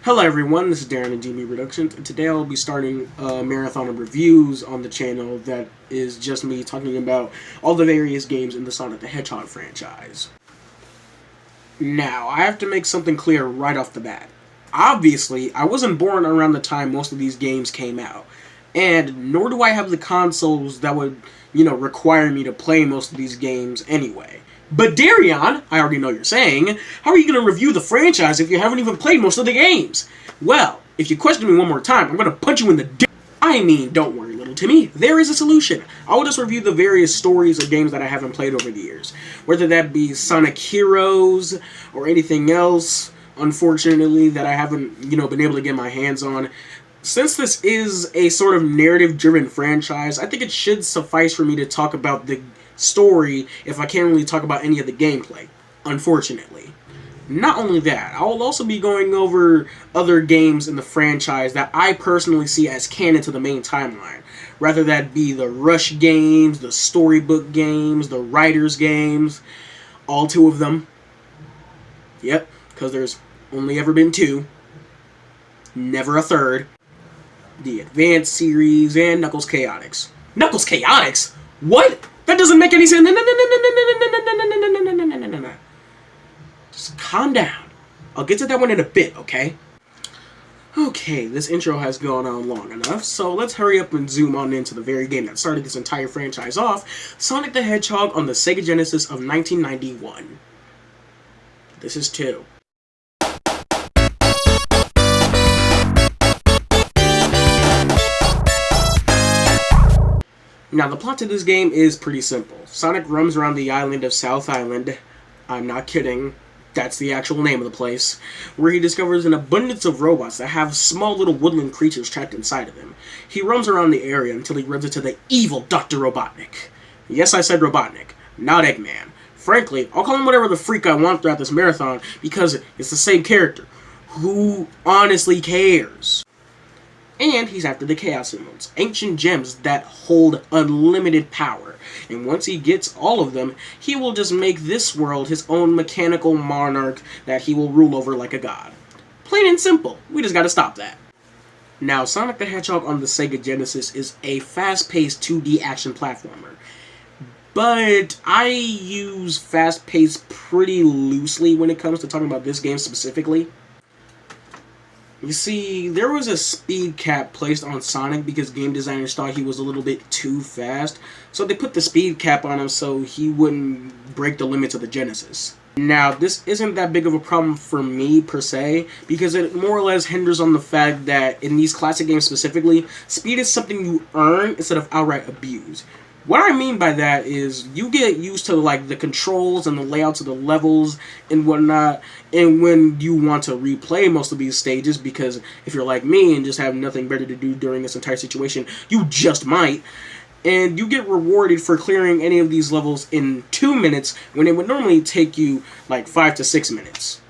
Hello everyone, this is Darren and GNB Productions, and today I'll be starting a marathon of reviews on the channel that is just me talking about all the various games in the Sonic the Hedgehog franchise. Now, I have to make something clear right off the bat. Obviously, I wasn't born around the time most of these games came out, and nor do I have the consoles that would, require me to play most of these games anyway. But Darion, I already know you're saying, how are you going to review the franchise if you haven't even played most of the games? Well, if you question me one more time, I'm going to punch you in the dick. I mean, don't worry, little Timmy. There is a solution. I will just review the various stories or games that I haven't played over the years. Whether that be Sonic Heroes or anything else, unfortunately, that I haven't, been able to get my hands on. Since this is a sort of narrative-driven franchise, I think it should suffice for me to talk about the story if I can't really talk about any of the gameplay, unfortunately. Not only that, I will also be going over other games in the franchise that I personally see as canon to the main timeline. Rather that be the Rush games, the Storybook games, the Writers games, all two of them. Yep, because there's only ever been two. Never a third. The Advanced series, and Knuckles Chaotix. Knuckles Chaotix? What? That doesn't make any sense. No. Just calm down. I'll get to that one in a bit, okay? Okay, this intro has gone on long enough, so let's hurry up and zoom on into the very game that started this entire franchise off, Sonic the Hedgehog on the Sega Genesis of 1991. This is 2. Now, the plot to this game is pretty simple. Sonic roams around the island of South Island. I'm not kidding. That's the actual name of the place. Where he discovers an abundance of robots that have small little woodland creatures trapped inside of them. He roams around the area until he runs into the evil Dr. Robotnik. Yes, I said Robotnik, not Eggman. Frankly, I'll call him whatever the freak I want throughout this marathon because it's the same character. Who honestly cares? And he's after the Chaos Emeralds, ancient gems that hold unlimited power. And once he gets all of them, he will just make this world his own mechanical monarch that he will rule over like a god. Plain and simple. We just gotta stop that. Now, Sonic the Hedgehog on the Sega Genesis is a fast-paced 2D action platformer. But I use fast-paced pretty loosely when it comes to talking about this game specifically. You see, there was a speed cap placed on Sonic because game designers thought he was a little bit too fast, so they put the speed cap on him so he wouldn't break the limits of the Genesis. Now, this isn't that big of a problem for me, per se, because it more or less hinders on the fact that, in these classic games specifically, speed is something you earn instead of outright abuse. What I mean by that is you get used to like the controls and the layouts of the levels and whatnot, and when you want to replay most of these stages, because if you're like me and just have nothing better to do during this entire situation, you just might, and you get rewarded for clearing any of these levels in 2 minutes when it would normally take you like 5 to 6 minutes.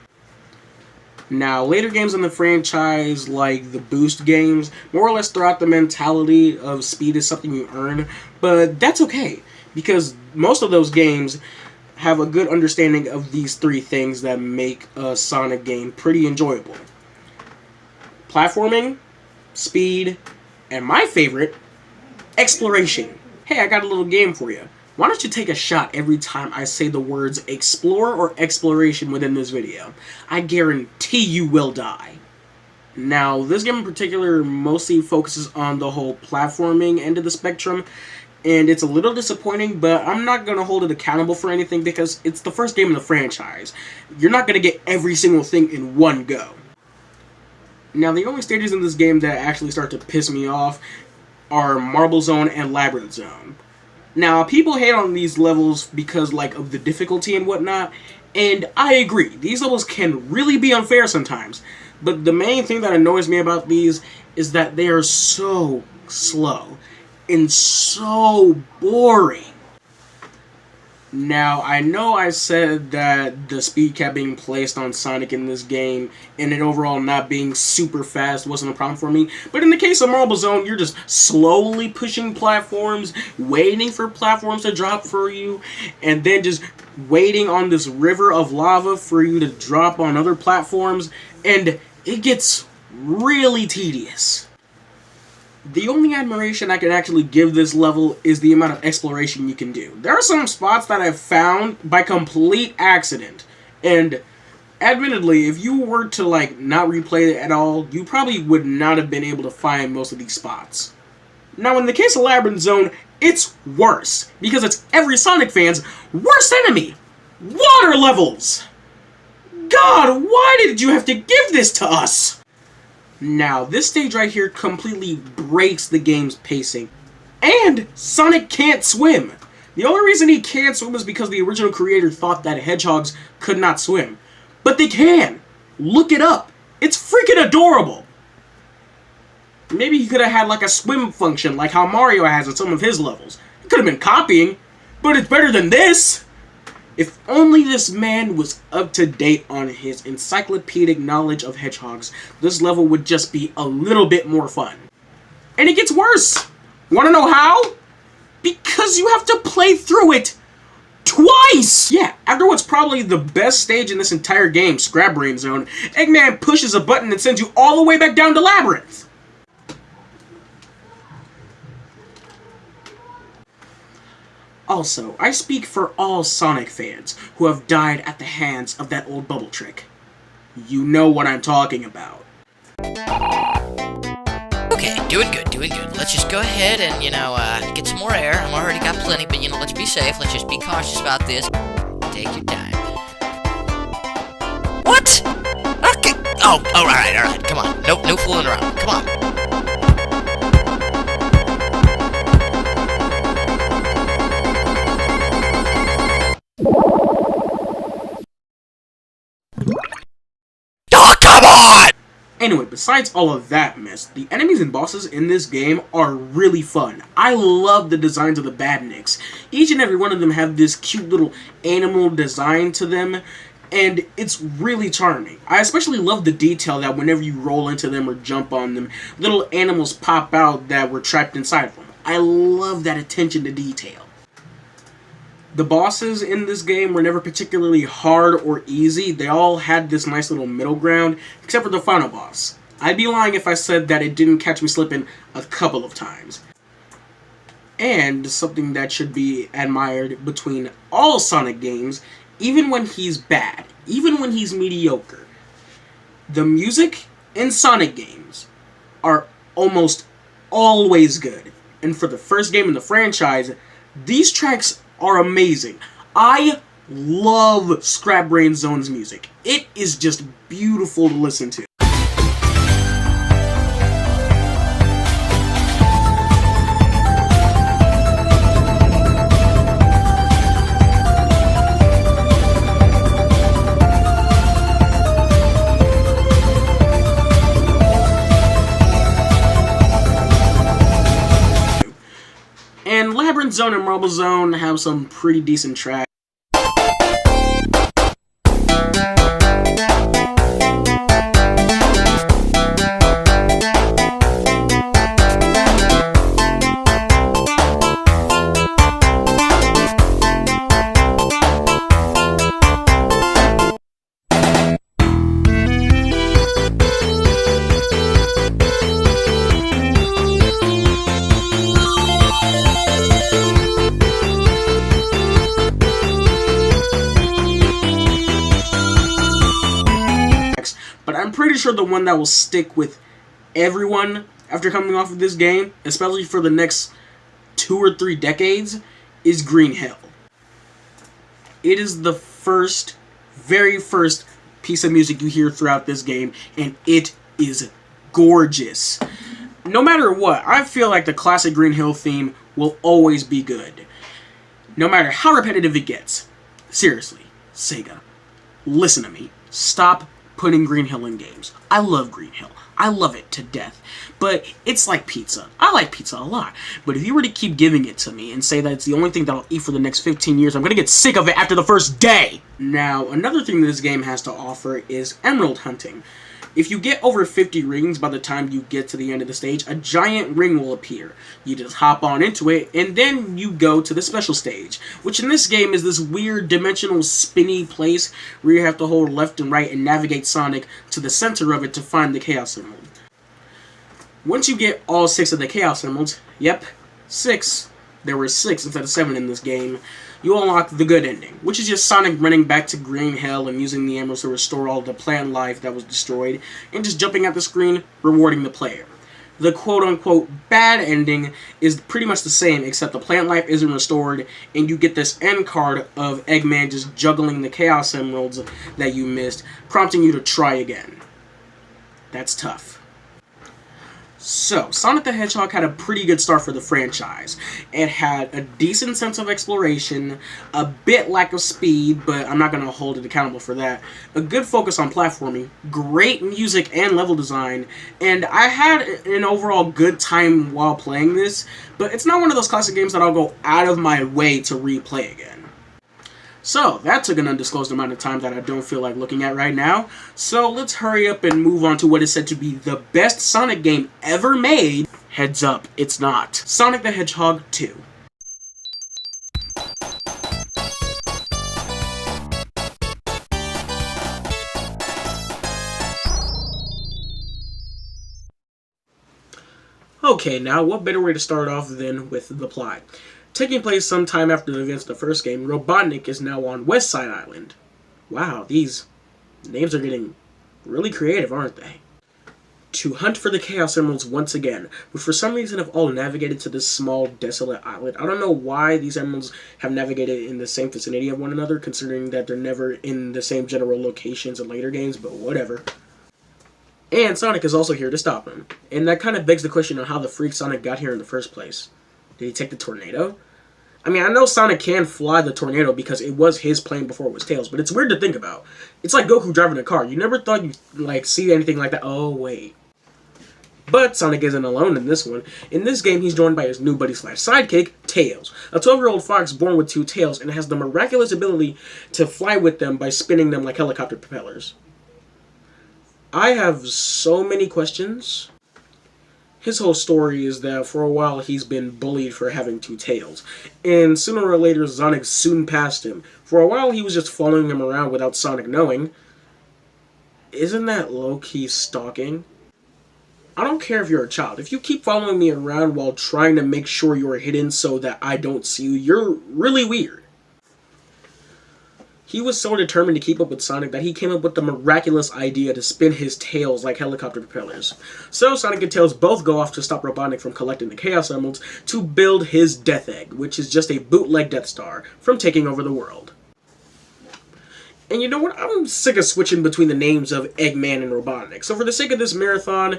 Now, later games in the franchise, like the Boost games, more or less throw out the mentality of speed is something you earn, but that's okay, because most of those games have a good understanding of these three things that make a Sonic game pretty enjoyable. Platforming, speed, and my favorite, exploration. Hey, I got a little game for you. Why don't you take a shot every time I say the words explore or exploration within this video? I guarantee you will die. Now, this game in particular mostly focuses on the whole platforming end of the spectrum, and it's a little disappointing, but I'm not going to hold it accountable for anything because it's the first game in the franchise. You're not going to get every single thing in one go. Now, the only stages in this game that actually start to piss me off are Marble Zone and Labryinth Zone. Now, people hate on these levels because, like, of the difficulty and whatnot, and I agree. These levels can really be unfair sometimes, but the main thing that annoys me about these is that they are so slow and so boring. Now, I know I said that the speed cap being placed on Sonic in this game and it overall not being super fast wasn't a problem for me, but in the case of Marble Zone, you're just slowly pushing platforms, waiting for platforms to drop for you, and then just waiting on this river of lava for you to drop on other platforms, and it gets really tedious. The only admiration I can actually give this level is the amount of exploration you can do. There are some spots that I've found by complete accident, and admittedly, if you were to not replay it at all, you probably would not have been able to find most of these spots. Now, in the case of Labryinth Zone, it's worse, because it's every Sonic fan's worst enemy! Water levels! God, why did you have to give this to us? Now, this stage right here completely breaks the game's pacing. And Sonic can't swim! The only reason he can't swim is because the original creator thought that hedgehogs could not swim. But they can! Look it up! It's freaking adorable! Maybe he could have had a swim function like how Mario has in some of his levels. It could have been copying, but it's better than this! If only this man was up to date on his encyclopedic knowledge of hedgehogs, this level would just be a little bit more fun. And it gets worse! Wanna know how? Because you have to play through it twice! Yeah, after what's probably the best stage in this entire game, Labryinth Zone, Eggman pushes a button and sends you all the way back down to Labyrinth! Also, I speak for all Sonic fans who have died at the hands of that old bubble trick. You know what I'm talking about. Okay, doing good, doing good. Let's just go ahead and, get some more air. I'm already got plenty, but, let's be safe. Let's just be cautious about this. Take your time. What? Okay. Oh, alright. Come on. No fooling around. Come on. Anyway, besides all of that mess, the enemies and bosses in this game are really fun. I love the designs of the badniks. Each and every one of them have this cute little animal design to them, and it's really charming. I especially love the detail that whenever you roll into them or jump on them, little animals pop out that were trapped inside of them. I love that attention to detail. The bosses in this game were never particularly hard or easy. They all had this nice little middle ground, except for the final boss. I'd be lying if I said that it didn't catch me slipping a couple of times. And something that should be admired between all Sonic games, even when he's bad, even when he's mediocre, the music in Sonic games are almost always good. And for the first game in the franchise, these tracks are amazing. I love Labryinth Zone's music. It is just beautiful to listen to. And Labryinth Zone and Marble Zone have some pretty decent tracks. But I'm pretty sure the one that will stick with everyone after coming off of this game, especially for the next 2 or 3 decades, is Green Hill. It is the very first piece of music you hear throughout this game, and it is gorgeous. No matter what, I feel like the classic Green Hill theme will always be good. No matter how repetitive it gets. Seriously, Sega, listen to me. Stop putting Green Hill in games. I love Green Hill. I love it to death. But it's like pizza. I like pizza a lot. But if you were to keep giving it to me and say that it's the only thing that I'll eat for the next 15 years, I'm going to get sick of it after the first day! Now, another thing this game has to offer is emerald hunting. If you get over 50 rings by the time you get to the end of the stage, a giant ring will appear. You just hop on into it, and then you go to the special stage, which in this game is this weird dimensional spinny place where you have to hold left and right and navigate Sonic to the center of it to find the Chaos Emerald. Once you get all 6 of the Chaos Emeralds, yep, 6, there were 6 instead of 7 in this game, you unlock the good ending, which is just Sonic running back to Green Hell and using the emeralds to restore all the plant life that was destroyed, and just jumping at the screen, rewarding the player. The quote-unquote bad ending is pretty much the same, except the plant life isn't restored, and you get this end card of Eggman just juggling the Chaos Emeralds that you missed, prompting you to try again. That's tough. So, Sonic the Hedgehog had a pretty good start for the franchise. It had a decent sense of exploration, a bit lack of speed, but I'm not going to hold it accountable for that, a good focus on platforming, great music and level design, and I had an overall good time while playing this, but it's not one of those classic games that I'll go out of my way to replay again. So, that took an undisclosed amount of time that I don't feel like looking at right now. So, let's hurry up and move on to what is said to be the best Sonic game ever made. Heads up, it's not. Sonic the Hedgehog 2. Okay, now what better way to start off than with the plot? Taking place sometime after the events of the first game, Robotnik is now on West Side Island. Wow, these names are getting really creative, aren't they? To hunt for the Chaos Emeralds once again, but for some reason have all navigated to this small, desolate island. I don't know why these emeralds have navigated in the same vicinity of one another, considering that they're never in the same general locations in later games, but whatever. And Sonic is also here to stop him. And that kind of begs the question on how the freak Sonic got here in the first place. Did he take the tornado? I mean, I know Sonic can fly the tornado because it was his plane before it was Tails, but it's weird to think about. It's like Goku driving a car. You never thought you'd, see anything like that. Oh, wait. But Sonic isn't alone in this one. In this game, he's joined by his new buddy slash sidekick, Tails, a 12-year-old fox born with 2 tails and has the miraculous ability to fly with them by spinning them like helicopter propellers. I have so many questions. His whole story is that for a while he's been bullied for having 2 tails, and sooner or later Sonic soon passed him. For a while he was just following him around without Sonic knowing. Isn't that low-key stalking? I don't care if you're a child. If you keep following me around while trying to make sure you're hidden so that I don't see you, you're really weird. He was so determined to keep up with Sonic that he came up with the miraculous idea to spin his tails like helicopter propellers. So Sonic and Tails both go off to stop Robotnik from collecting the Chaos Emeralds to build his Death Egg, which is just a bootleg Death Star, from taking over the world. And you know what? I'm sick of switching between the names of Eggman and Robotnik. So for the sake of this marathon,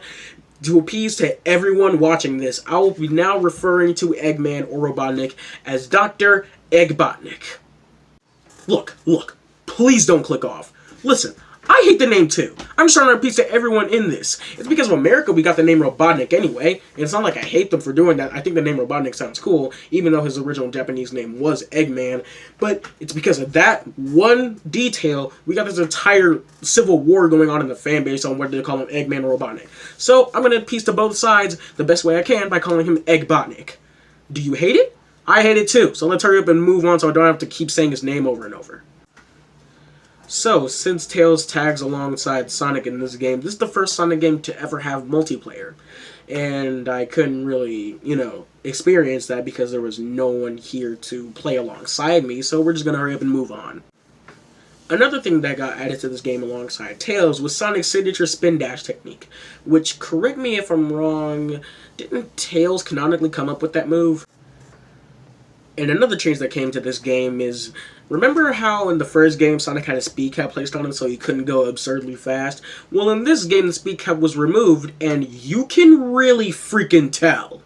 to appease to everyone watching this, I will be now referring to Eggman or Robotnik as Dr. Eggbotnik. Look, please don't click off. Listen, I hate the name too. I'm just trying to appease to everyone in this. It's because of America we got the name Robotnik anyway, and it's not like I hate them for doing that. I think the name Robotnik sounds cool, even though his original Japanese name was Eggman, but it's because of that one detail, we got this entire civil war going on in the fan base on whether to call him Eggman or Robotnik. So I'm going to appease to both sides the best way I can by calling him Eggbotnik. Do you hate it? I hate it too, so let's hurry up and move on so I don't have to keep saying his name over and over. So, since Tails tags alongside Sonic in this game, this is the first Sonic game to ever have multiplayer. And I couldn't really, experience that because there was no one here to play alongside me, so we're just going to hurry up and move on. Another thing that got added to this game alongside Tails was Sonic's signature spin dash technique, which, correct me if I'm wrong, didn't Tails canonically come up with that move? And another change that came to this game is, remember how in the first game Sonic had a speed cap placed on him so he couldn't go absurdly fast? Well, in this game the speed cap was removed, and you can really freaking tell.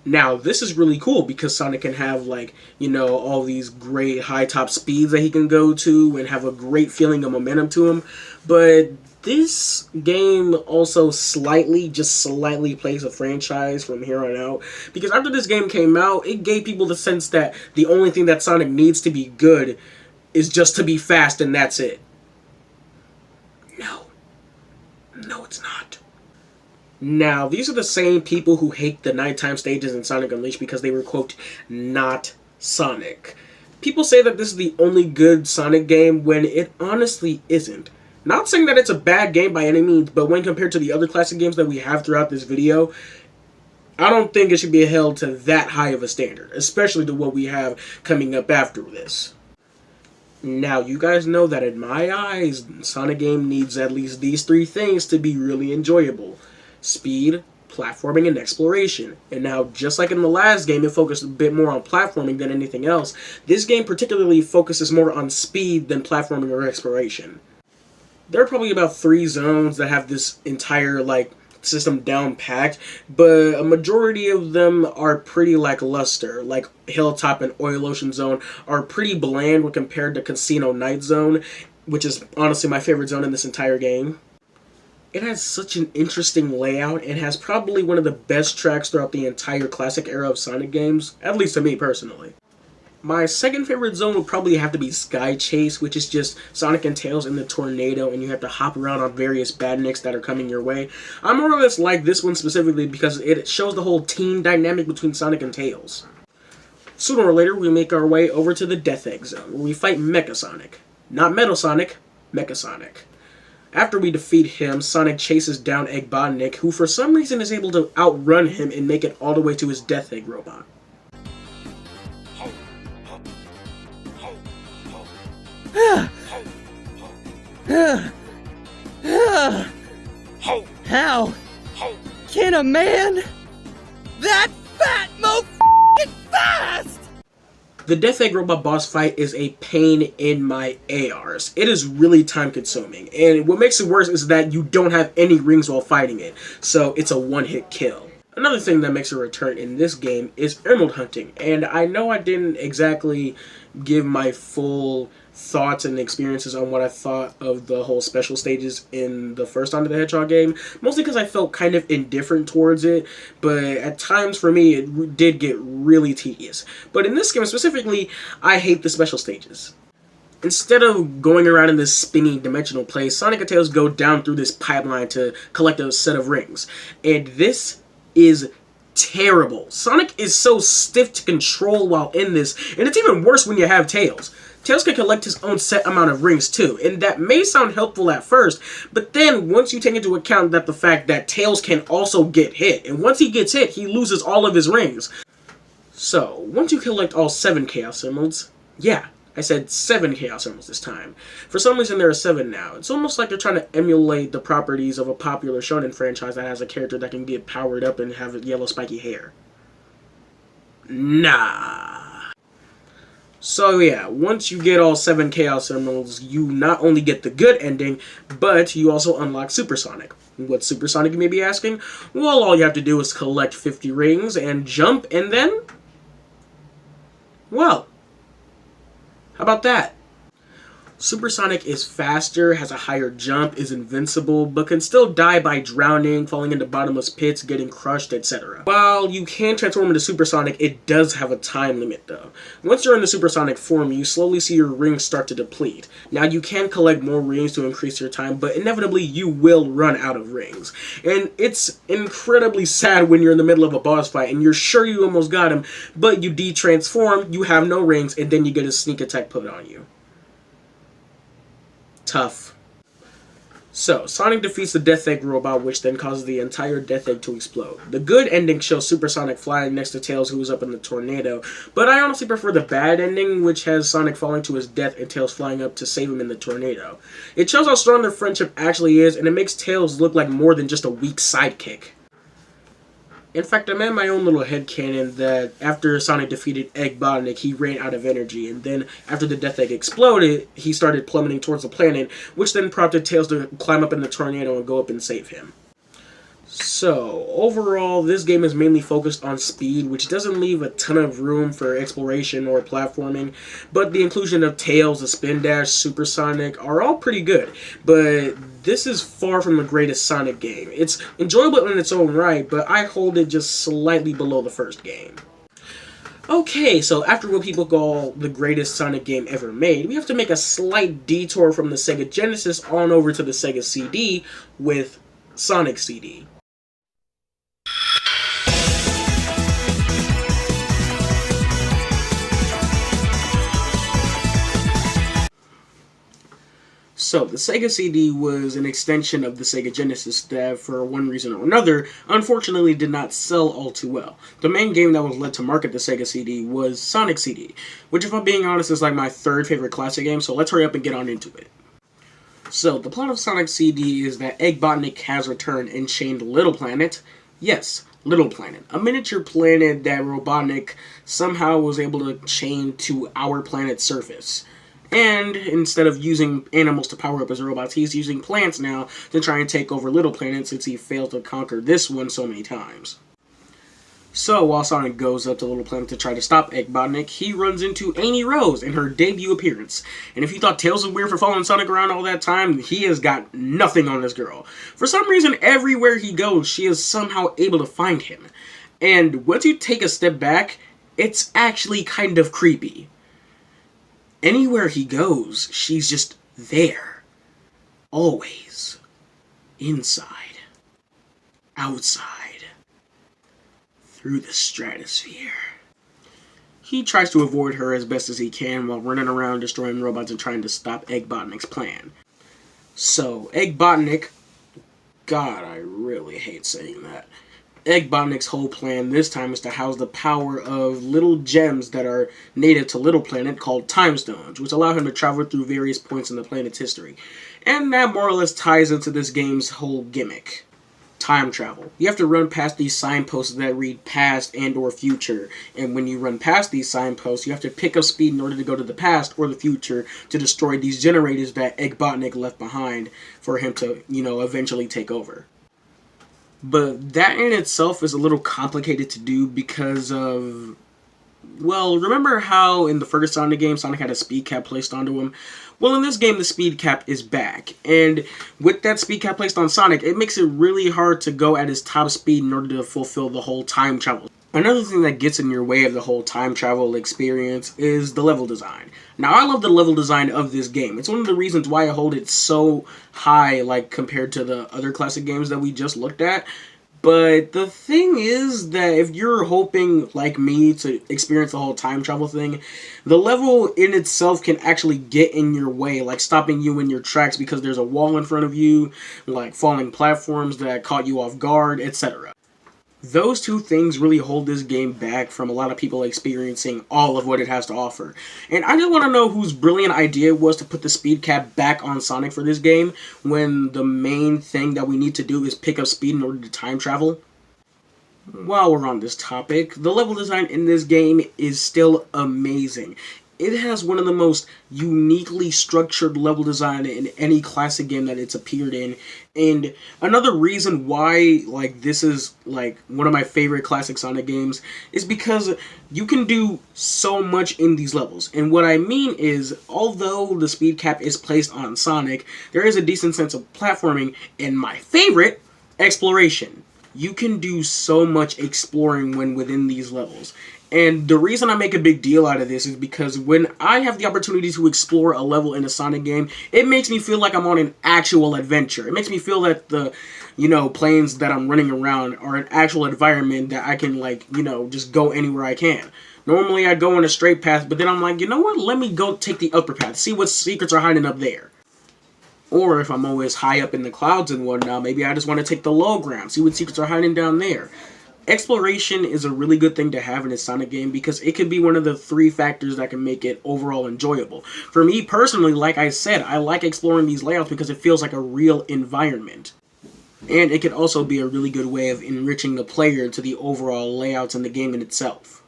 Now, this is really cool because Sonic can have, all these great high top speeds that he can go to and have a great feeling of momentum to him, but this game also just slightly plays a franchise from here on out, because after this game came out, it gave people the sense that the only thing that Sonic needs to be good is just to be fast and that's it. No. No, it's not. Now, these are the same people who hate the nighttime stages in Sonic Unleashed because they were, quote, not Sonic. People say that this is the only good Sonic game when it honestly isn't. Not saying that it's a bad game by any means, but when compared to the other classic games that we have throughout this video, I don't think it should be held to that high of a standard, especially to what we have coming up after this. Now, you guys know that in my eyes, Sonic game needs at least these three things to be really enjoyable. Speed, platforming, and exploration. And now, just like in the last game, it focused a bit more on platforming than anything else. This game particularly focuses more on speed than platforming or exploration. There are probably about 3 zones that have this entire, system down packed, but a majority of them are pretty lackluster. Like Hilltop and Oil Ocean Zone are pretty bland when compared to Casino Night Zone, which is honestly my favorite zone in this entire game. It has such an interesting layout and has probably one of the best tracks throughout the entire classic era of Sonic games, at least to me personally. My second favorite zone would probably have to be Sky Chase, which is just Sonic and Tails in the tornado and you have to hop around on various badniks that are coming your way. I more or less like this one specifically because it shows the whole team dynamic between Sonic and Tails. Sooner or later, we make our way over to the Death Egg Zone, where we fight Mecha Sonic. Not Metal Sonic, Mecha Sonic. After we defeat him, Sonic chases down Eggbotnik, who for some reason is able to outrun him and make it all the way to his Death Egg robot. How can a man that fat mo fast? The Death Egg Robot boss fight is a pain in my ARs. It is really time consuming, and what makes it worse is that you don't have any rings while fighting it, so it's a one-hit kill. Another thing that makes a return in this game is emerald hunting, and I know I didn't exactly give my full thoughts and experiences on what I thought of the whole special stages in the first Sonic the Hedgehog game, mostly because I felt kind of indifferent towards it, but at times for me it did get really tedious. But in this game specifically, I hate the special stages. Instead of going around in this spinning dimensional place, Sonic and Tails go down through this pipeline to collect a set of rings, and this is terrible. Sonic is so stiff to control while in this, and it's even worse when you have Tails. Tails can collect his own set amount of rings too, and that may sound helpful at first, but then once you take into account that the fact that Tails can also get hit, and once he gets hit, he loses all of his rings. So, once you collect all 7 Chaos Emeralds, yeah, I said 7 Chaos Emeralds this time. For some reason there are 7 now. It's almost like they're trying to emulate the properties of a popular shonen franchise that has a character that can get powered up and have yellow spiky hair. Nah. So yeah, once you get all 7 Chaos Emeralds, you not only get the good ending, but you also unlock Super Sonic. What's Super Sonic, you may be asking? Well, all you have to do is collect 50 rings and jump, and then... well, how about that? Super Sonic is faster, has a higher jump, is invincible, but can still die by drowning, falling into bottomless pits, getting crushed, etc. While you can transform into Super Sonic, it does have a time limit though. Once you're in the Super Sonic form, you slowly see your rings start to deplete. Now you can collect more rings to increase your time, but inevitably you will run out of rings. And it's incredibly sad when you're in the middle of a boss fight and you're sure you almost got him, but you de-transform, you have no rings, and then you get a sneak attack put on you. Tough. So, Sonic defeats the Death Egg robot, which then causes the entire Death Egg to explode. The good ending shows Super Sonic flying next to Tails, who was up in the tornado, but I honestly prefer the bad ending, which has Sonic falling to his death and Tails flying up to save him in the tornado. It shows how strong their friendship actually is, and it makes Tails look like more than just a weak sidekick. In fact, I made my own little headcanon that after Sonic defeated Eggbotnik, he ran out of energy, and then after the Death Egg exploded, he started plummeting towards the planet, which then prompted Tails to climb up in the tornado and go up and save him. So, overall, this game is mainly focused on speed, which doesn't leave a ton of room for exploration or platforming, but the inclusion of Tails, the Spin Dash, Super Sonic are all pretty good, but this is far from the greatest Sonic game. It's enjoyable in its own right, but I hold it just slightly below the first game. Okay, so after what people call the greatest Sonic game ever made, we have to make a slight detour from the Sega Genesis on over to the Sega CD with Sonic CD. So, the Sega CD was an extension of the Sega Genesis that, for one reason or another, unfortunately did not sell all too well. The main game that was led to market the Sega CD was Sonic CD, which, if I'm being honest, is like my third favorite classic game, so let's hurry up and get on into it. So, the plot of Sonic CD is that Eggbotnik has returned and chained Little Planet. Yes, Little Planet. A miniature planet that Robotnik somehow was able to chain to our planet's surface. And instead of using animals to power up his robots, he's using plants now to try and take over Little Planet since he failed to conquer this one so many times. So, while Sonic goes up to Little Planet to try to stop Eggbotnik, he runs into Amy Rose in her debut appearance. And if you thought Tails was weird for following Sonic around all that time, he has got nothing on this girl. For some reason, everywhere he goes, she is somehow able to find him. And once you take a step back, it's actually kind of creepy. Anywhere he goes, she's just there. Always. Inside. Outside. Through the stratosphere. He tries to avoid her as best as he can while running around destroying robots and trying to stop Eggbotnik's plan. So, Eggbotnik... God, I really hate saying that. Eggbotnik's whole plan this time is to house the power of little gems that are native to Little Planet called Time Stones, which allow him to travel through various points in the planet's history. And that more or less ties into this game's whole gimmick. Time travel. You have to run past these signposts that read past and or future, and when you run past these signposts, you have to pick up speed in order to go to the past or the future to destroy these generators that Eggbotnik left behind for him to, eventually take over. But that in itself is a little complicated to do because of... Well, remember how in the first Sonic game, Sonic had a speed cap placed onto him? Well, in this game, the speed cap is back. And with that speed cap placed on Sonic, it makes it really hard to go at his top speed in order to fulfill the whole time travel. Another thing that gets in your way of the whole time travel experience is the level design. Now, I love the level design of this game. It's one of the reasons why I hold it so high, like, compared to the other classic games that we just looked at. But the thing is that if you're hoping, like me, to experience the whole time travel thing, the level in itself can actually get in your way, like stopping you in your tracks because there's a wall in front of you, like falling platforms that caught you off guard, etc. Those two things really hold this game back from a lot of people experiencing all of what it has to offer. And I just want to know whose brilliant idea was to put the speed cap back on Sonic for this game when the main thing that we need to do is pick up speed in order to time travel. While we're on this topic, the level design in this game is still amazing. It has one of the most uniquely structured level design in any classic game that it's appeared in. And another reason why this is one of my favorite classic Sonic games is because you can do so much in these levels. And what I mean is, although the speed cap is placed on Sonic, there is a decent sense of platforming and my favorite, exploration. You can do so much exploring when within these levels. And the reason I make a big deal out of this is because when I have the opportunity to explore a level in a Sonic game, it makes me feel like I'm on an actual adventure. It makes me feel that the, planes that I'm running around are an actual environment that I can, just go anywhere I can. Normally I go on a straight path, but then I'm like, you know what? Let me go take the upper path, see what secrets are hiding up there. Or if I'm always high up in the clouds and whatnot, maybe I just want to take the low ground, see what secrets are hiding down there. Exploration is a really good thing to have in a Sonic game because it can be one of the 3 factors that can make it overall enjoyable. For me personally, like I said, I like exploring these layouts because it feels like a real environment. And it can also be a really good way of enriching the player to the overall layouts in the game in itself.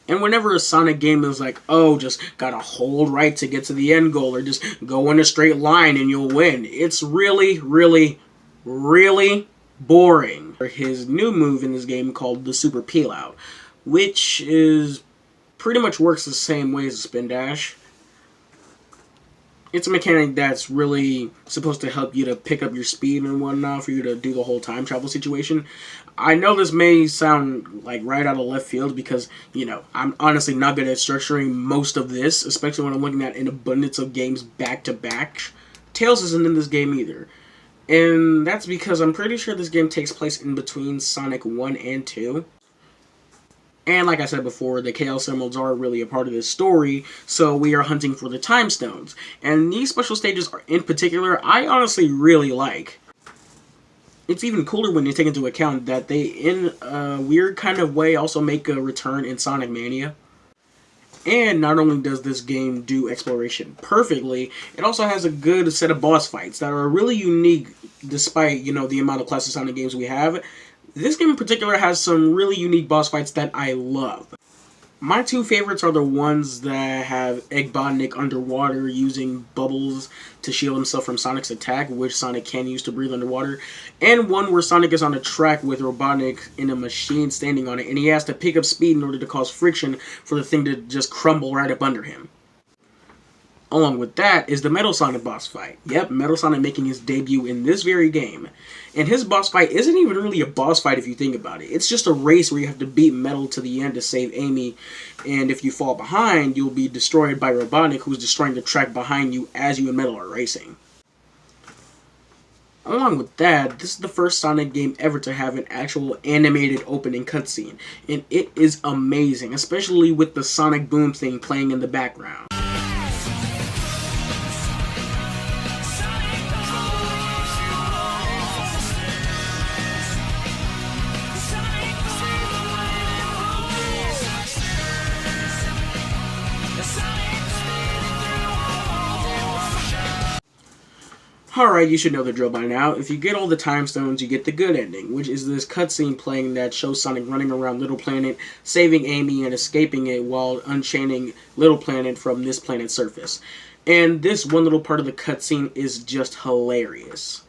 And whenever a Sonic game is like, oh, just gotta hold right to get to the end goal, or just go in a straight line and you'll win, it's really, really, really boring. His new move in this game called the Super Peel Out, which is pretty much works the same way as a Spin Dash. It's a mechanic that's really supposed to help you to pick up your speed and whatnot for you to do the whole time travel situation. I know this may sound like right out of left field because, I'm honestly not good at structuring most of this, especially when I'm looking at an abundance of games back to back. Tails isn't in this game either. And that's because I'm pretty sure this game takes place in between Sonic 1 and 2. And like I said before, the Chaos Emeralds are really a part of this story, so we are hunting for the Time Stones. And these special stages in particular, I honestly really like. It's even cooler when you take into account that they, in a weird kind of way, also make a return in Sonic Mania. And not only does this game do exploration perfectly, it also has a good set of boss fights that are really unique despite, the amount of classic Sonic games we have. This game in particular has some really unique boss fights that I love. My two favorites are the ones that have Eggbotnik underwater using bubbles to shield himself from Sonic's attack, which Sonic can use to breathe underwater, and one where Sonic is on a track with Robotnik in a machine standing on it, and he has to pick up speed in order to cause friction for the thing to just crumble right up under him. Along with that is the Metal Sonic boss fight. Yep, Metal Sonic making his debut in this very game. And his boss fight isn't even really a boss fight if you think about it. It's just a race where you have to beat Metal to the end to save Amy. And if you fall behind, you'll be destroyed by Robotnik, who's destroying the track behind you as you and Metal are racing. Along with that, this is the first Sonic game ever to have an actual animated opening cutscene. And it is amazing, especially with the Sonic Boom thing playing in the background. Alright, you should know the drill by now. If you get all the Time Stones, you get the good ending, which is this cutscene playing that shows Sonic running around Little Planet, saving Amy and escaping it while unchaining Little Planet from this planet's surface. And this one little part of the cutscene is just hilarious.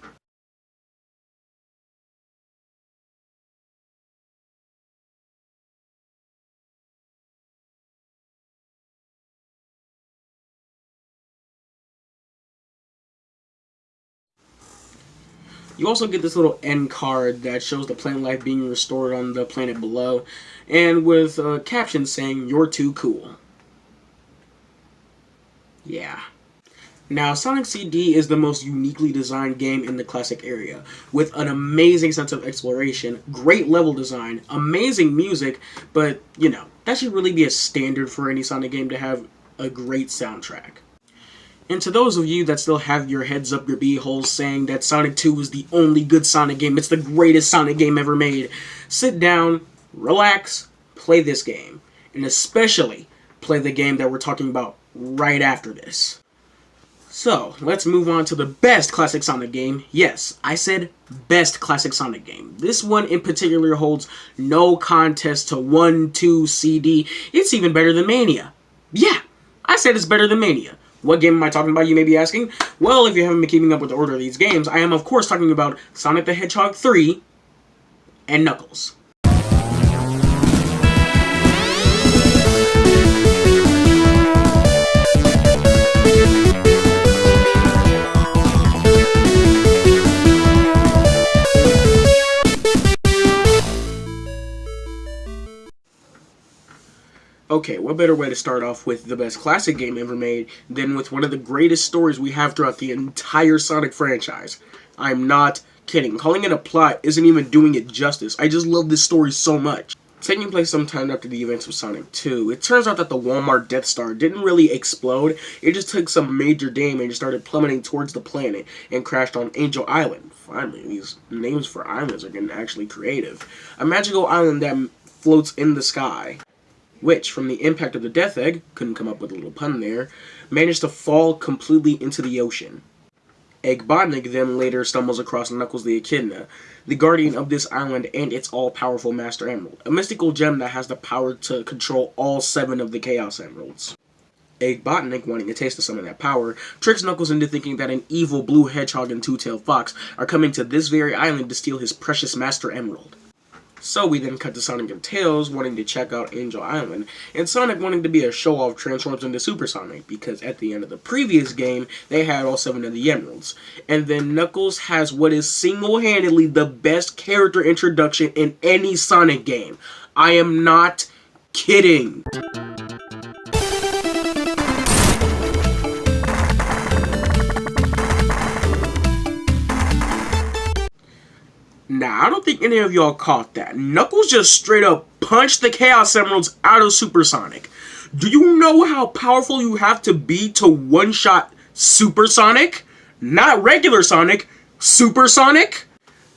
You also get this little end card that shows the plant life being restored on the planet below, and with a caption saying, "You're too cool." Yeah. Now, Sonic CD is the most uniquely designed game in the classic area, with an amazing sense of exploration, great level design, amazing music, but, that should really be a standard for any Sonic game to have a great soundtrack. And to those of you that still have your heads up your beeholes saying that Sonic 2 is the only good Sonic game, it's the greatest Sonic game ever made, sit down, relax, play this game. And especially, play the game that we're talking about right after this. So, let's move on to the best classic Sonic game. Yes, I said best classic Sonic game. This one in particular holds no contest to 1, 2, CD. It's even better than Mania. Yeah, I said it's better than Mania. What game am I talking about, you may be asking? Well, if you haven't been keeping up with the order of these games, I am of course talking about Sonic the Hedgehog 3 and Knuckles. Okay, what better way to start off with the best classic game ever made than with one of the greatest stories we have throughout the entire Sonic franchise. I'm not kidding. Calling it a plot isn't even doing it justice. I just love this story so much. Taking place sometime after the events of Sonic 2, it turns out that the Walmart Death Star didn't really explode. It just took some major damage and started plummeting towards the planet and crashed on Angel Island. Finally, these names for islands are getting actually creative. A magical island that floats in the sky, which, from the impact of the Death Egg, couldn't come up with a little pun there, managed to fall completely into the ocean. Eggbotnik then later stumbles across Knuckles the Echidna, the guardian of this island and its all-powerful Master Emerald, a mystical gem that has the power to control all 7 of the Chaos Emeralds. Eggbotnik, wanting a taste of some of that power, tricks Knuckles into thinking that an evil blue hedgehog and two-tailed fox are coming to this very island to steal his precious Master Emerald. So we then cut to Sonic and Tails wanting to check out Angel Island, and Sonic wanting to be a show-off transforms into Super Sonic, because at the end of the previous game, they had all 7 of the Emeralds. And then Knuckles has what is single-handedly the best character introduction in any Sonic game. I am not kidding. Now, I don't think any of y'all caught that. Knuckles just straight up punched the Chaos Emeralds out of Super Sonic. Do you know how powerful you have to be to one-shot Super Sonic? Not regular Sonic, Super Sonic?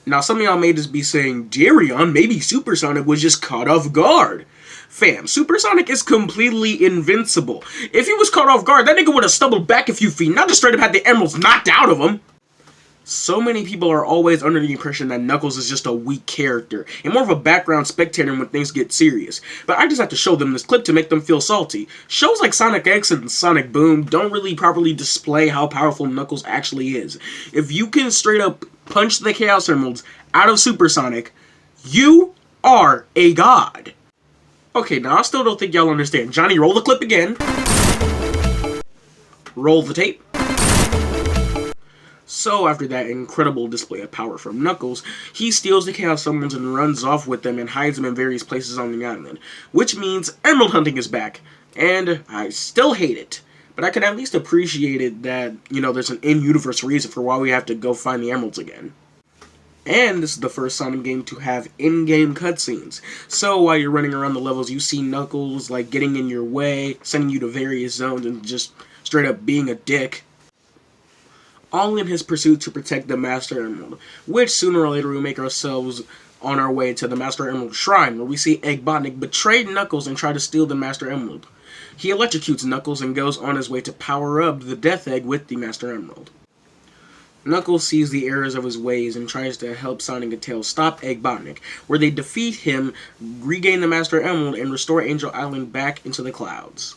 Now, some of y'all may just be saying, Darion, maybe Super Sonic was just caught off guard. Fam, Super Sonic is completely invincible. If he was caught off guard, that nigga would have stumbled back a few feet, not just straight up had the emeralds knocked out of him. So many people are always under the impression that Knuckles is just a weak character, and more of a background spectator when things get serious. But I just have to show them this clip to make them feel salty. Shows like Sonic X and Sonic Boom don't really properly display how powerful Knuckles actually is. If you can straight up punch the Chaos Emeralds out of Super Sonic, you are a god. Okay, now I still don't think y'all understand. Johnny, roll the clip again. Roll the tape. So after that incredible display of power from Knuckles, he steals the Chaos Emeralds and runs off with them and hides them in various places on the island. Which means emerald hunting is back. And I still hate it. But I can at least appreciate it that, you know, there's an in-universe reason for why we have to go find the emeralds again. And this is the first Sonic game to have in-game cutscenes. So while you're running around the levels, you see Knuckles, like, getting in your way, sending you to various zones, and just straight up being a dick. All in his pursuit to protect the Master Emerald, which sooner or later we make ourselves on our way to the Master Emerald Shrine, where we see Eggbotnik betray Knuckles and try to steal the Master Emerald. He electrocutes Knuckles and goes on his way to power up the Death Egg with the Master Emerald. Knuckles sees the errors of his ways and tries to help Sonic and Tails stop Eggbotnik, where they defeat him, regain the Master Emerald, and restore Angel Island back into the clouds.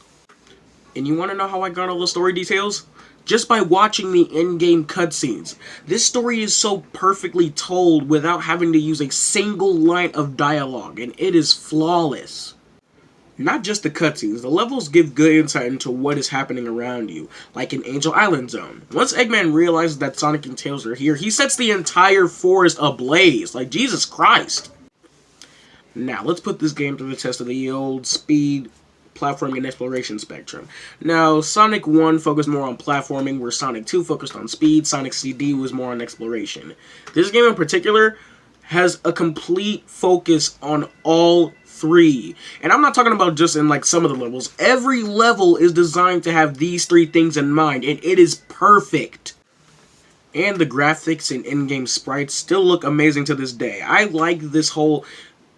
And you want to know how I got all the story details? Just by watching the in-game cutscenes. This story is so perfectly told without having to use a single line of dialogue, and it is flawless. Not just the cutscenes, the levels give good insight into what is happening around you, like in Angel Island Zone. Once Eggman realizes that Sonic and Tails are here, he sets the entire forest ablaze, like Jesus Christ. Now, let's put this game to the test of the old speed, platforming, and exploration spectrum. Now, Sonic 1 focused more on platforming, where Sonic 2 focused on speed, Sonic CD was more on exploration. This game in particular has a complete focus on all three. And I'm not talking about just in like some of the levels. Every level is designed to have these three things in mind, and it is perfect. And the graphics and in-game sprites still look amazing to this day. I like this whole...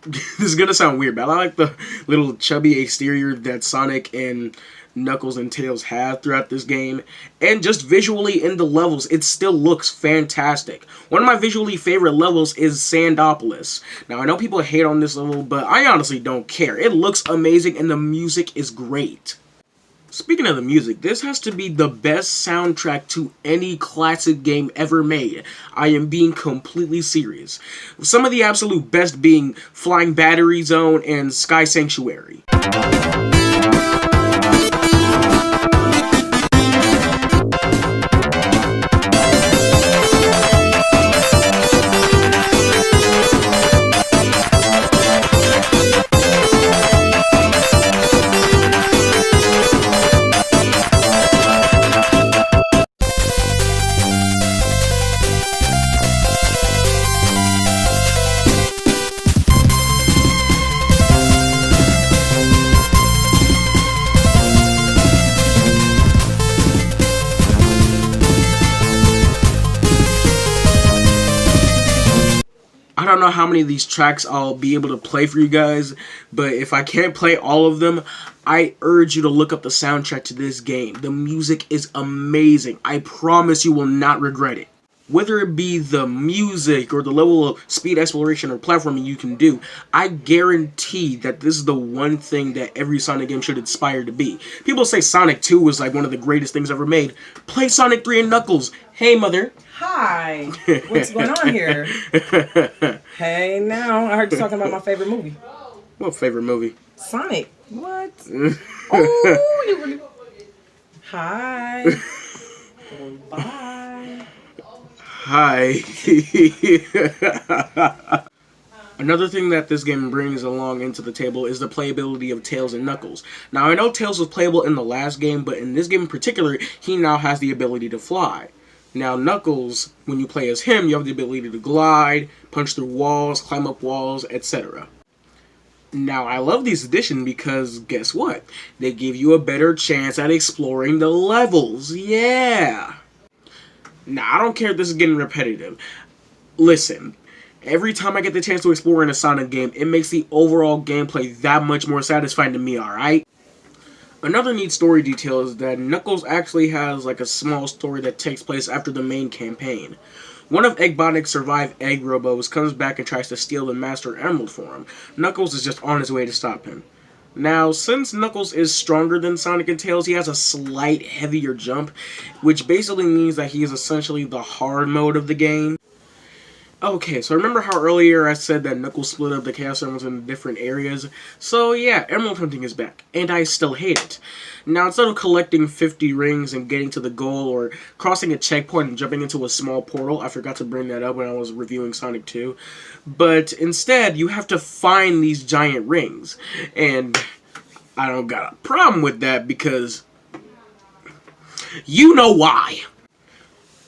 This is gonna sound weird, but I like the little chubby exterior that Sonic and Knuckles and Tails have throughout this game. And just visually in the levels, it still looks fantastic. One of my visually favorite levels is Sandopolis. Now, I know people hate on this level, but I honestly don't care. It looks amazing and the music is great. Speaking of the music, this has to be the best soundtrack to any classic game ever made. I am being completely serious. Some of the absolute best being Flying Battery Zone and Sky Sanctuary. I don't know how many of these tracks I'll be able to play for you guys, but if I can't play all of them, I urge you to look up the soundtrack to this game. The music is amazing. I promise you will not regret it. Whether it be the music or the level of speed exploration or platforming you can do, I guarantee that this is the one thing that every Sonic game should aspire to be. People say Sonic 2 was like one of the greatest things ever made. Play Sonic 3 and Knuckles. Hey, mother. Hi. What's going on here? Hey, now. I heard you talking about my favorite movie. What favorite movie? Sonic. What? Oh, you really... Hi. Bye. Hi. Another thing that this game brings along into the table is the playability of Tails and Knuckles. Now, I know Tails was playable in the last game, but in this game in particular, he now has the ability to fly. Now, Knuckles, when you play as him, you have the ability to glide, punch through walls, climb up walls, etc. Now, I love these additions because, guess what? They give you a better chance at exploring the levels. Yeah! Now, I don't care if this is getting repetitive. Listen, every time I get the chance to explore in a Sonic game, it makes the overall gameplay that much more satisfying to me, alright? Another neat story detail is that Knuckles actually has like a small story that takes place after the main campaign. One of Eggbotnik's survived Egg Robos comes back and tries to steal the Master Emerald for him. Knuckles is just on his way to stop him. Now, since Knuckles is stronger than Sonic and Tails, he has a slight heavier jump, which basically means that he is essentially the hard mode of the game. Okay, so remember how earlier I said that Knuckles split up the Chaos Emeralds in different areas? So yeah, Emerald Hunting is back, and I still hate it. Now, instead of collecting 50 rings and getting to the goal, or crossing a checkpoint and jumping into a small portal, I forgot to bring that up when I was reviewing Sonic 2, but instead, you have to find these giant rings, and I don't got a problem with that because you know why.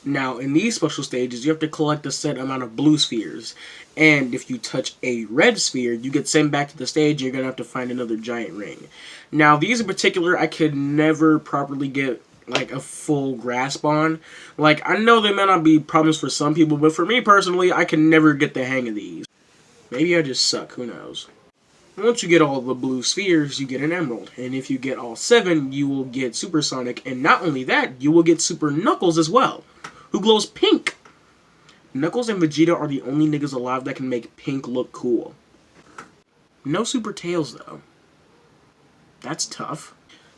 Now, in these special stages, you have to collect a set amount of blue spheres. And if you touch a red sphere, you get sent back to the stage and you're going to have to find another giant ring. Now, these in particular, I could never properly get, like, a full grasp on. Like, I know there may not be problems for some people, but for me personally, I can never get the hang of these. Maybe I just suck, who knows. Once you get all the blue spheres, you get an emerald. And if you get all 7, you will get Super Sonic. And not only that, you will get Super Knuckles as well, who glows pink. Knuckles and Vegeta are the only niggas alive that can make pink look cool. No Super Tails, though. That's tough.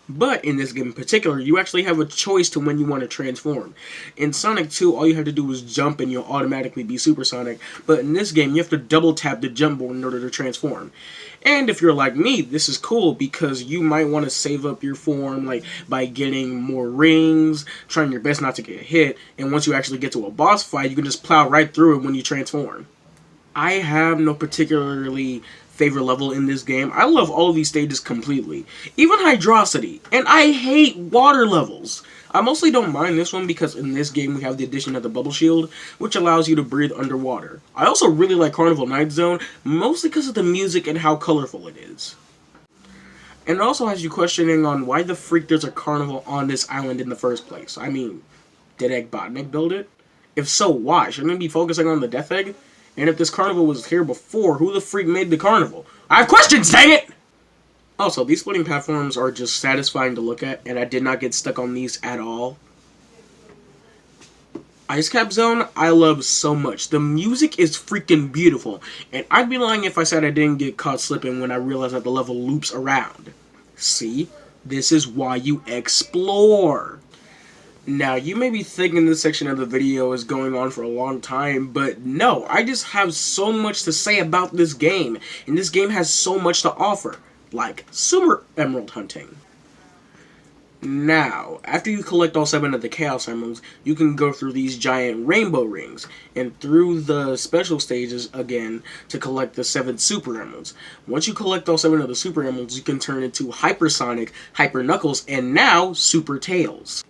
But in this game in particular, you actually have a choice to when you want to transform. In Sonic 2, all you have to do is jump and you'll automatically be Super Sonic. But in this game, you have to double tap the jump board in order to transform. And if you're like me, this is cool because you might want to save up your form like by getting more rings, trying your best not to get hit, and once you actually get to a boss fight, you can just plow right through it when you transform. I have no particularly favorite level in this game. I love all of these stages completely. Even Hydrocity. And I hate water levels. I mostly don't mind this one because in this game we have the addition of the Bubble Shield, which allows you to breathe underwater. I also really like Carnival Night Zone, mostly because of the music and how colorful it is. And it also has you questioning on why the freak there's a carnival on this island in the first place. I mean, did Eggbotnik build it? If so, why? Shouldn't it be focusing on the Death Egg? And if this carnival was here before, who the freak made the carnival? I have questions, dang it! Also, these splitting platforms are just satisfying to look at, and I did not get stuck on these at all. Ice Cap Zone, I love so much. The music is freaking beautiful, and I'd be lying if I said I didn't get caught slipping when I realized that the level loops around. See? This is why you explore. Now, you may be thinking this section of the video is going on for a long time, but no, I just have so much to say about this game, and this game has so much to offer, like Super Emerald Hunting. Now, after you collect all 7 of the Chaos Emeralds, you can go through these giant rainbow rings, and through the special stages again to collect the 7 Super Emeralds. Once you collect all 7 of the Super Emeralds, you can turn into Hyper Sonic, Hyper Knuckles, and now Super Tails.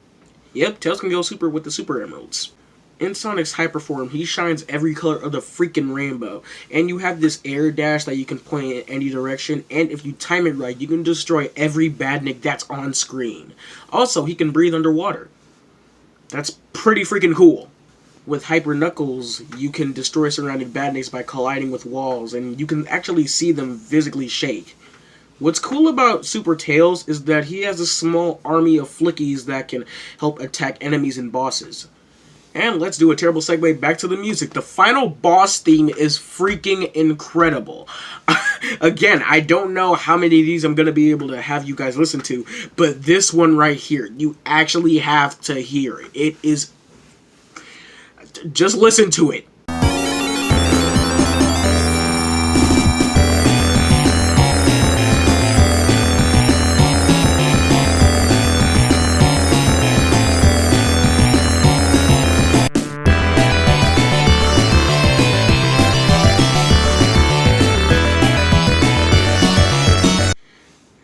Yep, Tails can go super with the Super Emeralds. In Sonic's hyper form, he shines every color of the freaking rainbow. And you have this air dash that you can point in any direction. And if you time it right, you can destroy every badnik that's on screen. Also, he can breathe underwater. That's pretty freaking cool. With Hyper Knuckles, you can destroy surrounding badniks by colliding with walls. And you can actually see them physically shake. What's cool about Super Tails is that he has a small army of flickies that can help attack enemies and bosses. And let's do a terrible segue back to the music. The final boss theme is freaking incredible. Again, I don't know how many of these I'm going to be able to have you guys listen to, but this one right here, you actually have to hear it. It is... Just listen to it.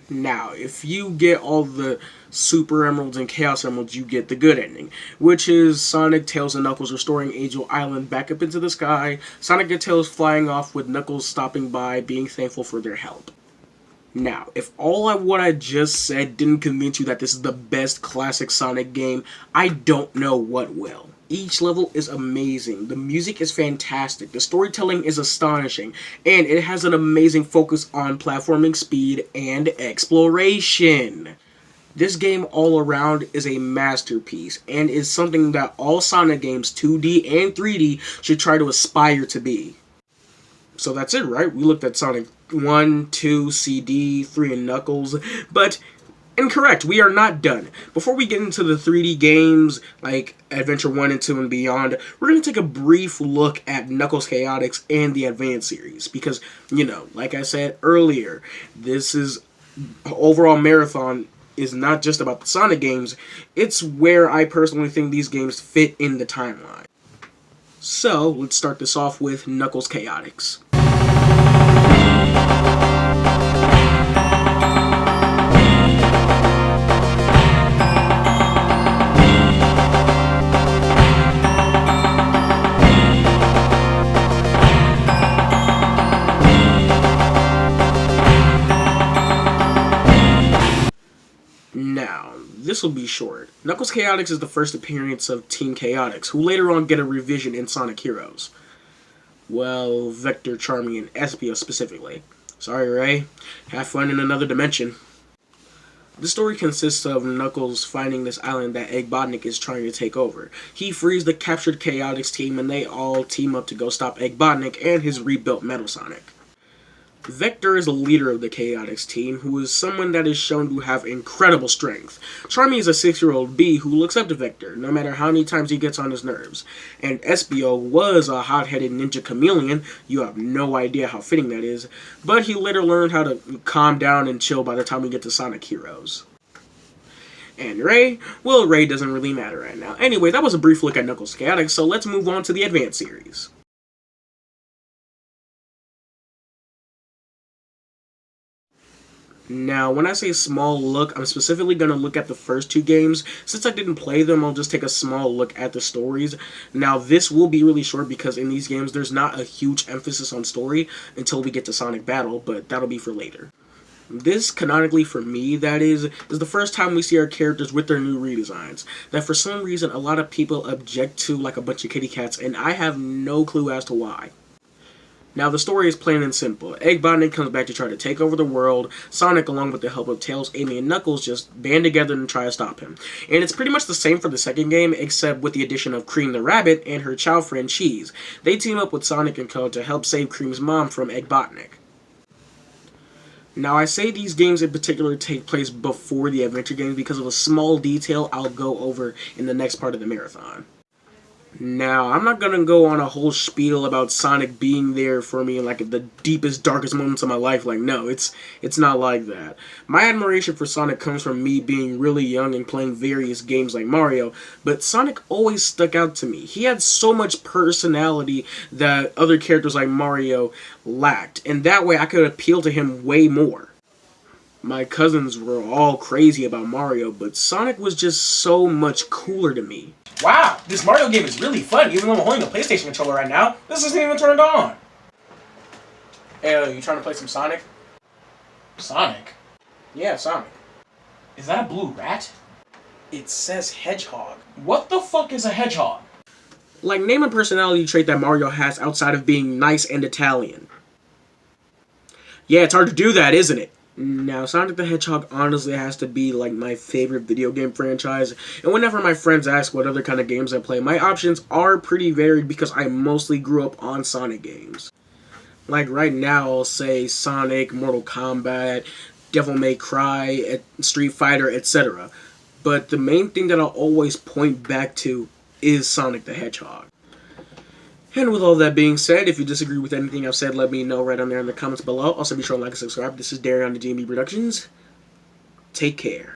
Now, if you get all the Super Emeralds and Chaos Emeralds, you get the good ending, which is Sonic, Tails, and Knuckles restoring Angel Island back up into the sky, Sonic and Tails flying off with Knuckles stopping by, being thankful for their help. Now, if what I just said didn't convince you that this is the best classic Sonic game, I don't know what will. Each level is amazing, the music is fantastic, the storytelling is astonishing, and it has an amazing focus on platforming speed and exploration. This game all around is a masterpiece, and is something that all Sonic games, 2D and 3D, should try to aspire to be. So that's it, right? We looked at Sonic 1, 2, CD, 3, and Knuckles, but... incorrect, we are not done. Before we get into the 3D games, like Adventure 1 and 2 and beyond, we're going to take a brief look at Knuckles Chaotix and the Advance series. Because, you know, like I said earlier, this is... overall marathon is not just about the Sonic games, it's where I personally think these games fit in the timeline. So, let's start this off with Knuckles Chaotix. Now, this will be short. Knuckles Chaotix is the first appearance of Team Chaotix, who later on get a revision in Sonic Heroes. Well, Vector, Charmy, and Espio specifically. Sorry, Ray. Have fun in another dimension. The story consists of Knuckles finding this island that Eggbotnik is trying to take over. He frees the captured Chaotix team, and they all team up to go stop Eggbotnik and his rebuilt Metal Sonic. Vector is the leader of the Chaotix team, who is someone that is shown to have incredible strength. Charmy is a 6-year-old bee who looks up to Vector, no matter how many times he gets on his nerves. And Espio was a hot-headed ninja chameleon, you have no idea how fitting that is, but he later learned how to calm down and chill by the time we get to Sonic Heroes. And Ray? Well, Ray doesn't really matter right now. Anyway, that was a brief look at Knuckles Chaotix, so let's move on to the Advance series. Now, when I say small look, I'm specifically going to look at the first two games. Since I didn't play them, I'll just take a small look at the stories. Now, this will be really short because in these games, there's not a huge emphasis on story until we get to Sonic Battle, but that'll be for later. This, canonically for me, that is the first time we see our characters with their new redesigns. That for some reason, a lot of people object to like a bunch of kitty cats, and I have no clue as to why. Now, the story is plain and simple. Eggbotnik comes back to try to take over the world. Sonic, along with the help of Tails, Amy, and Knuckles, just band together and try to stop him. And it's pretty much the same for the second game, except with the addition of Cream the Rabbit and her chow friend Cheese. They team up with Sonic and Co. to help save Cream's mom from Eggbotnik. Now, I say these games in particular take place before the adventure games because of a small detail I'll go over in the next part of the marathon. Now, I'm not gonna go on a whole spiel about Sonic being there for me in like the deepest, darkest moments of my life. Like, no, it's not like that. My admiration for Sonic comes from me being really young and playing various games like Mario, but Sonic always stuck out to me. He had so much personality that other characters like Mario lacked, and that way I could appeal to him way more. My cousins were all crazy about Mario, but Sonic was just so much cooler to me. Wow, this Mario game is really fun, even though I'm holding a PlayStation controller right now. This isn't even turned on. Hey, you trying to play some Sonic? Sonic? Yeah, Sonic. Is that a blue rat? It says Hedgehog. What the fuck is a hedgehog? Like, name a personality trait that Mario has outside of being nice and Italian. Yeah, it's hard to do that, isn't it? Now, Sonic the Hedgehog honestly has to be like my favorite video game franchise, and whenever my friends ask what other kind of games I play, my options are pretty varied because I mostly grew up on Sonic games. Like right now, I'll say Sonic, Mortal Kombat, Devil May Cry, Street Fighter, etc. But the main thing that I'll always point back to is Sonic the Hedgehog. And with all that being said, if you disagree with anything I've said, let me know right on there in the comments below. Also, be sure to like and subscribe. This is Darian on the GNB Productions. Take care.